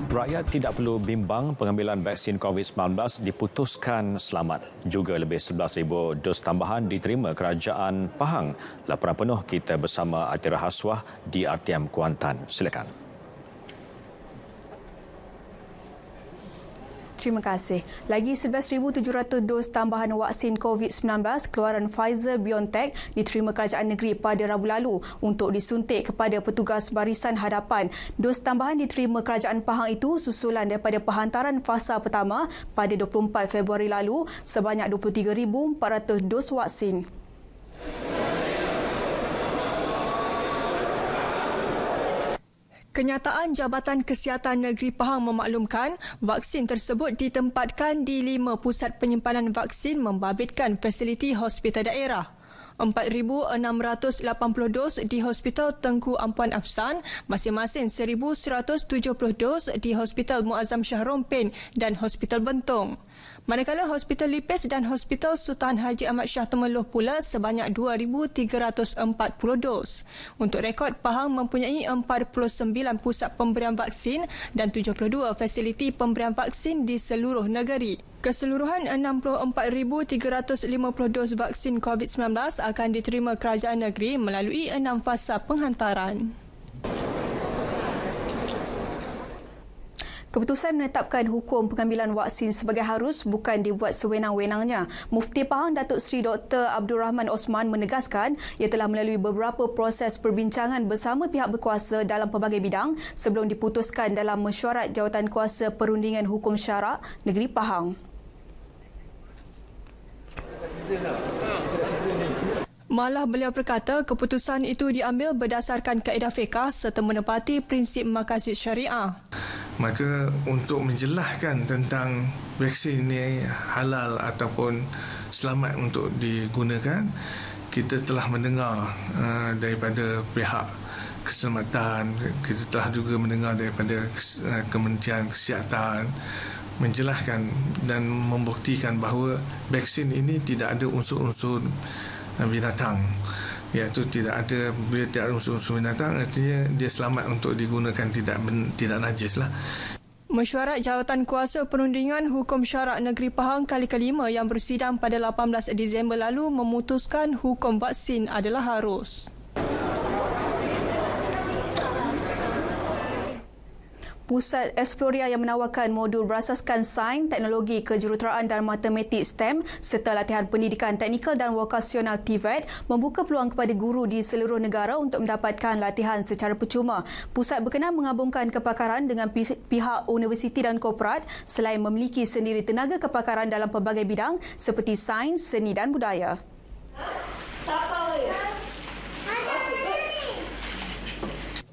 Rakyat tidak perlu bimbang pengambilan vaksin COVID-19 diputuskan selamat. Juga lebih 11,000 dos tambahan diterima Kerajaan Pahang. Laporan penuh kita bersama Atira Haswah di RTM Kuantan. Silakan. Terima kasih. Lagi 11,700 dos tambahan vaksin COVID-19 keluaran Pfizer-BioNTech diterima Kerajaan Negeri pada Rabu lalu untuk disuntik kepada petugas barisan hadapan. Dos tambahan diterima Kerajaan Pahang itu susulan daripada penghantaran fasa pertama pada 24 Februari lalu sebanyak 23,400 dos vaksin. Kenyataan Jabatan Kesihatan Negeri Pahang memaklumkan vaksin tersebut ditempatkan di 5 pusat penyimpanan vaksin membabitkan fasiliti hospital daerah. 4,680 dos di Hospital Tengku Ampuan Afsan, masing-masing 1,170 dos di Hospital Muazzam Shah Rompin dan Hospital Bentong. Manakala Hospital Lipis dan Hospital Sultan Haji Ahmad Shah Temeloh pula sebanyak 2,340 dos. Untuk rekod, Pahang mempunyai 49 pusat pemberian vaksin dan 72 fasiliti pemberian vaksin di seluruh negeri. Keseluruhan 64,350 dos vaksin COVID-19 akan diterima Kerajaan Negeri melalui 6 fasa penghantaran. Keputusan menetapkan hukum pengambilan vaksin sebagai harus bukan dibuat sewenang-wenangnya. Mufti Pahang Datuk Seri Dr. Abdul Rahman Osman menegaskan ia telah melalui beberapa proses perbincangan bersama pihak berkuasa dalam pelbagai bidang sebelum diputuskan dalam mesyuarat Jawatankuasa Perundingan Hukum Syarak Negeri Pahang. Malah beliau berkata keputusan itu diambil berdasarkan kaedah fiqah serta menepati prinsip maqasid syariah. Maka untuk menjelaskan tentang vaksin ini halal ataupun selamat untuk digunakan, kita telah mendengar daripada pihak keselamatan, kita telah juga mendengar daripada Kementerian Kesihatan menjelaskan dan membuktikan bahawa vaksin ini tidak ada unsur-unsur binatang. Iaitu bila tidak ada unsur-unsur binatang, artinya dia selamat untuk digunakan, tidak najis lah. Mesyuarat Jawatankuasa Perundingan Hukum Syarak Negeri Pahang kali kelima yang bersidang pada 18 Disember lalu memutuskan hukum vaksin adalah harus. Pusat Exploria yang menawarkan modul berasaskan sains, teknologi, kejuruteraan dan matematik STEM serta latihan pendidikan teknikal dan vokasional TVET membuka peluang kepada guru di seluruh negara untuk mendapatkan latihan secara percuma. Pusat berkenan menggabungkan kepakaran dengan pihak universiti dan korporat selain memiliki sendiri tenaga kepakaran dalam pelbagai bidang seperti sains, seni dan budaya.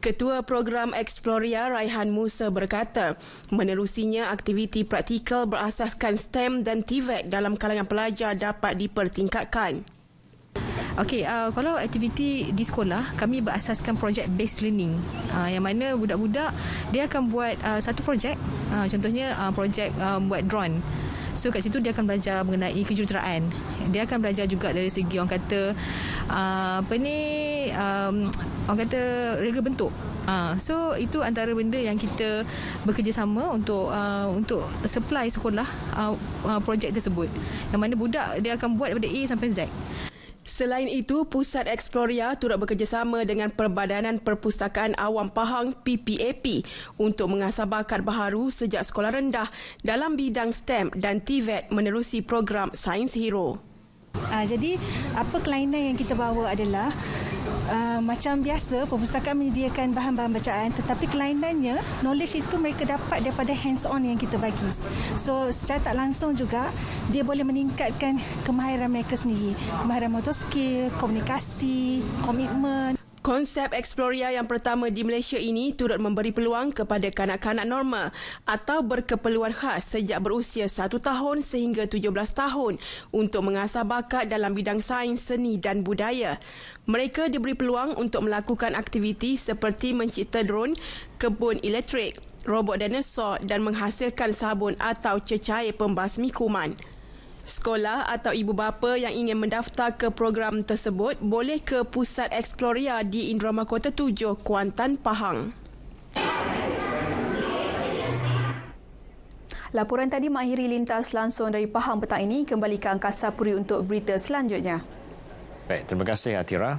Ketua Program Exploria Raihan Musa berkata, menerusinya aktiviti praktikal berasaskan STEM dan TVET dalam kalangan pelajar dapat dipertingkatkan. Okey, kalau aktiviti di sekolah, kami berasaskan project based learning. Yang mana budak-budak dia akan buat satu projek, contohnya projek buat drone. So kat situ dia akan belajar mengenai kejuruteraan. Dia akan belajar juga dari segi orang kata orang kata rega bentuk. So itu antara benda yang kita bekerjasama untuk supply sekolah projek tersebut. Yang mana budak dia akan buat daripada A sampai Z. Selain itu, Pusat Exploria turut bekerjasama dengan Perbadanan Perpustakaan Awam Pahang PPAP untuk mengasah bakat baharu sejak sekolah rendah dalam bidang STEM dan TVET menerusi program Science Hero. Jadi, apa kelainan yang kita bawa adalah macam biasa perpustakaan menyediakan bahan-bahan bacaan, tetapi kelainannya knowledge itu mereka dapat daripada hands-on yang kita bagi. So secara tak langsung juga dia boleh meningkatkan kemahiran mereka sendiri, kemahiran motor skill, komunikasi, komitmen. Konsep Exploria yang pertama di Malaysia ini turut memberi peluang kepada kanak-kanak normal atau berkeperluan khas sejak berusia 1 tahun sehingga 17 tahun untuk mengasah bakat dalam bidang sains, seni dan budaya. Mereka diberi peluang untuk melakukan aktiviti seperti mencipta drone, kebun elektrik, robot dinosaur dan menghasilkan sabun atau cecair pembasmi kuman. Sekolah atau ibu bapa yang ingin mendaftar ke program tersebut boleh ke Pusat Exploria di Indra Mahkota 7, Kuantan, Pahang. Laporan tadi mengakhiri lintas langsung dari Pahang petang ini. Kembali ke Angkasa Puri untuk berita selanjutnya. Baik, terima kasih Atira.